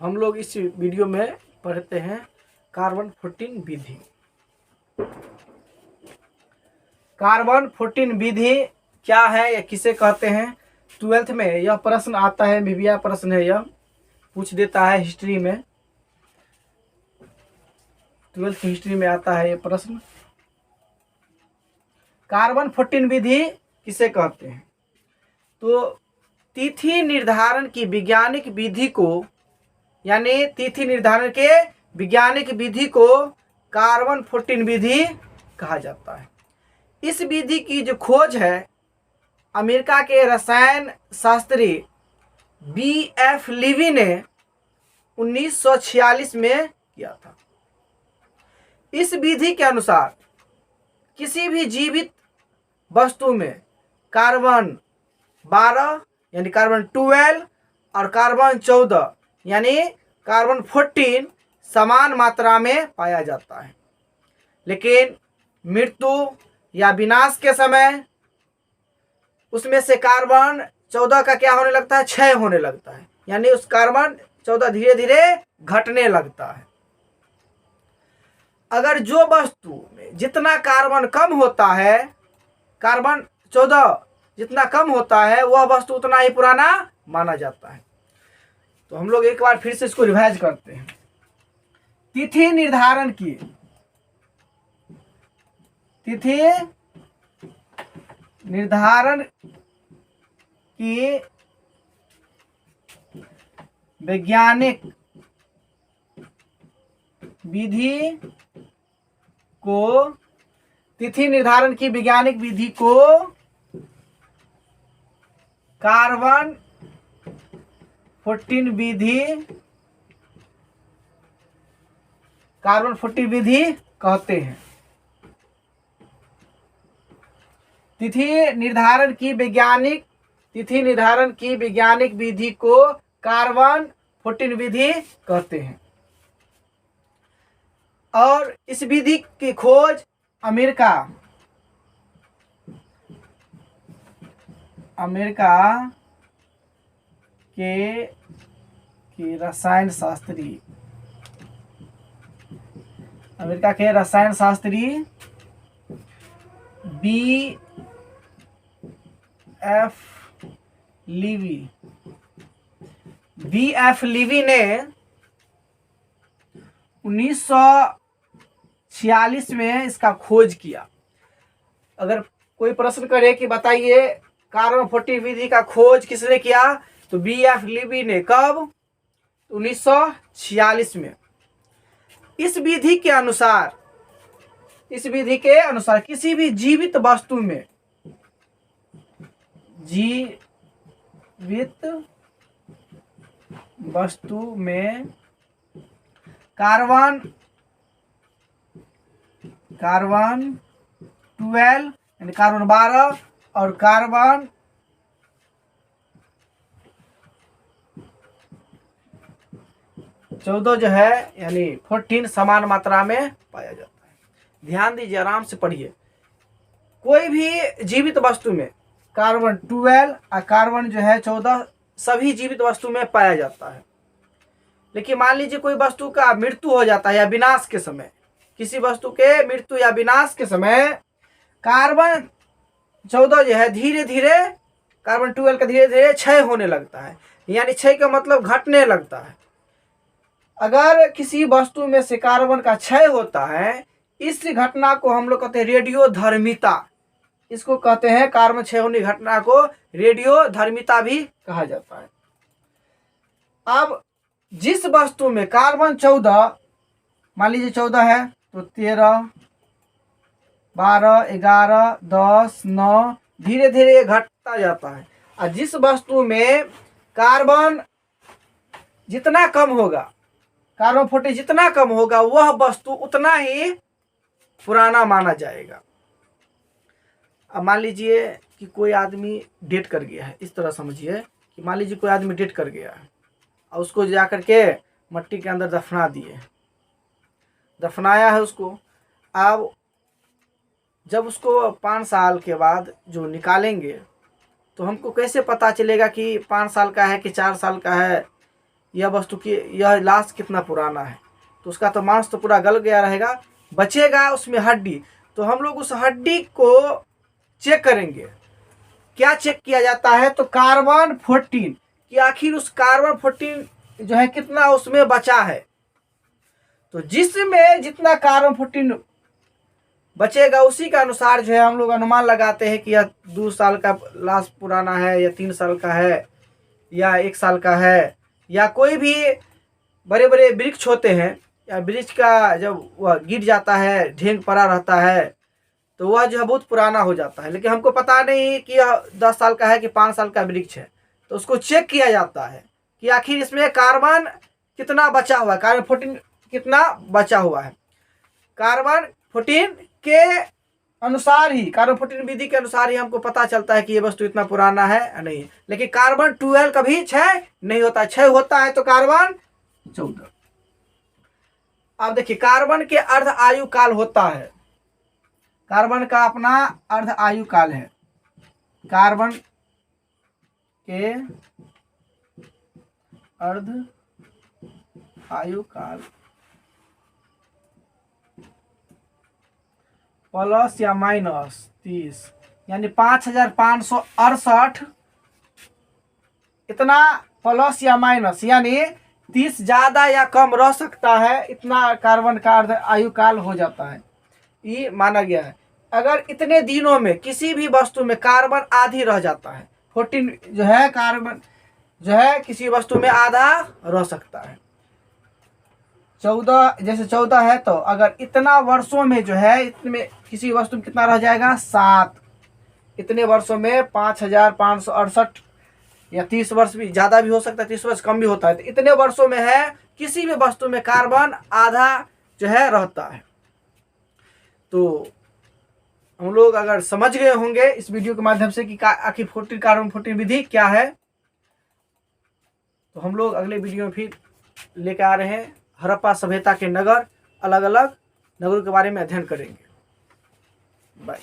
हम लोग इस वीडियो में पढ़ते हैं कार्बन 14 विधि। कार्बन 14 विधि क्या है या किसे कहते हैं? 12th में यह प्रश्न आता है, विविया प्रश्न है, यह पूछ देता है हिस्ट्री में। 12th की हिस्ट्री में आता है ये प्रश्न। कार्बन 14 विधि किसे कहते हैं? तो तिथि निर्धारण की वैज्ञानिक विधि को, यानी तिथि निर्धारण के वैज्ञानिक विधि को कार्बन 14 विधि कहा जाता है। इस विधि की जो खोज है अमेरिका के रसायन शास्त्री B.F. लीवी ने 1946 में किया था। इस विधि के अनुसार किसी भी जीवित वस्तु में कार्बन 12 यानी कार्बन 12 और कार्बन 14 यानी कार्बन 14 समान मात्रा में पाया जाता है, लेकिन मृत्यु या विनाश के समय उसमें से कार्बन 14 का क्या होने लगता है? क्षय होने लगता है, यानी उस कार्बन 14 धीरे धीरे घटने लगता है। अगर जो वस्तु में जितना कार्बन कम होता है, कार्बन 14 जितना कम होता है, वह वस्तु उतना ही पुराना माना जाता है। तो हम लोग एक बार फिर से इसको रिवाइज करते हैं। तिथि निर्धारण की वैज्ञानिक विधि को कार्बन 14 विधि कहते हैं। तिथि निर्धारण की वैज्ञानिक विधि को कार्बन 14 विधि कहते हैं। और इस विधि की खोज अमेरिका के रसायन शास्त्री B.F. लीवी ने 1946 में इसका खोज किया। अगर कोई प्रश्न करे कि बताइए कार्बन 14 विधि का खोज किसने किया, तो B.F. लीवी ने। कब? 1946 में। इस विधि के अनुसार किसी भी जीवित वस्तु में कार्बन 12 यानी कार्बन 12 और कार्बन 14 जो है यानी 14 समान मात्रा में पाया जाता है। ध्यान दीजिए, आराम से पढ़िए। कोई भी जीवित वस्तु में कार्बन 12 और कार्बन जो है 14 सभी जीवित वस्तु में पाया जाता है। लेकिन मान लीजिए कोई वस्तु का मृत्यु हो जाता है या विनाश के समय, किसी वस्तु के मृत्यु या विनाश के समय कार्बन 14 जो है धीरे धीरे कार्बन 12 का धीरे धीरे क्षय होने लगता है, यानी क्षय का मतलब घटने लगता है। अगर किसी वस्तु में से कार्बन का क्षय होता है, इस घटना को हम लोग कहते हैं रेडियोधर्मिता। इसको कहते हैं, कार्बन क्षय होने की घटना को रेडियोधर्मिता भी कहा जाता है। अब जिस वस्तु में कार्बन 14 मान लीजिए 14 है, तो 13, 12, 11, 10, 9 धीरे धीरे घटता जाता है। और जिस वस्तु में कार्बन जितना कम होगा, कार्बन 14 जितना कम होगा, वह वस्तु उतना ही पुराना माना जाएगा। अब मान लीजिए कि कोई आदमी डेट कर गया है, इस तरह समझिए कि मान लीजिए कोई आदमी डेट कर गया है और उसको जा करके मट्टी के अंदर दफना दिए, दफनाया है उसको। अब जब उसको 5 साल के बाद जो निकालेंगे, तो हमको कैसे पता चलेगा कि 5 साल का है कि 4 साल का है यह वस्तु की यह लाश कितना पुराना है। तो उसका तो मांस तो पूरा गल गया रहेगा, बचेगा उसमें हड्डी। तो हम लोग उस हड्डी को चेक करेंगे। क्या चेक किया जाता है, तो कार्बन 14 कि आखिर उस कार्बन 14 जो है कितना उसमें बचा है। तो जिसमें जितना कार्बन 14 बचेगा उसी के अनुसार जो है हम लोग अनुमान लगाते हैं कि यह 2 साल का लाश पुराना है, या 3 साल का है, या 1 साल का है। या कोई भी बड़े बड़े वृक्ष होते हैं, या वृक्ष का जब वह गिर जाता है, ढेंग पड़ा रहता है, तो वह जो है बहुत पुराना हो जाता है। लेकिन हमको पता नहीं कि यह 10 साल का है कि 5 साल का वृक्ष है। तो उसको चेक किया जाता है कि आखिर इसमें कार्बन कितना बचा हुआ है, कार्बन 14 कितना बचा हुआ है। कार्बन 14 के अनुसार ही, कार्बन 14 विधि के अनुसार ही हमको पता चलता है कि ये वस्तु इतना पुराना है या नहीं। लेकिन कार्बन 12 कभी क्षय नहीं होता। क्षय होता है तो कार्बन 14। अब देखिए, कार्बन के अर्ध आयु काल होता है। कार्बन का अपना अर्ध आयु काल है। कार्बन के अर्ध आयु काल प्लस या माइनस 30, यानी 5568 इतना प्लस या माइनस, यानी 30 ज्यादा या कम रह सकता है। इतना कार्बन का अर्ध आयु काल हो जाता है, ये माना गया है। अगर इतने दिनों में किसी भी वस्तु में कार्बन आधी रह जाता है, 14 जो है कार्बन जो है किसी वस्तु में आधा रह सकता है। 14 जैसे 14 है, तो अगर इतना वर्षों में जो है इसमें किसी वस्तु में कितना रह जाएगा 7। इतने वर्षों में 5568 या 30 वर्ष भी ज़्यादा भी हो सकता है, 30 वर्ष कम भी होता है। तो इतने वर्षों में है किसी भी वस्तु में कार्बन आधा जो है रहता है। तो हम लोग अगर समझ गए होंगे इस वीडियो के माध्यम से कि आखिर कार्बन 14 विधि क्या है, तो हम लोग अगले वीडियो में फिर लेकर आ रहे हैं। हड़प्पा सभ्यता के नगर, अलग अलग नगरों के बारे में अध्ययन करेंगे। बाय।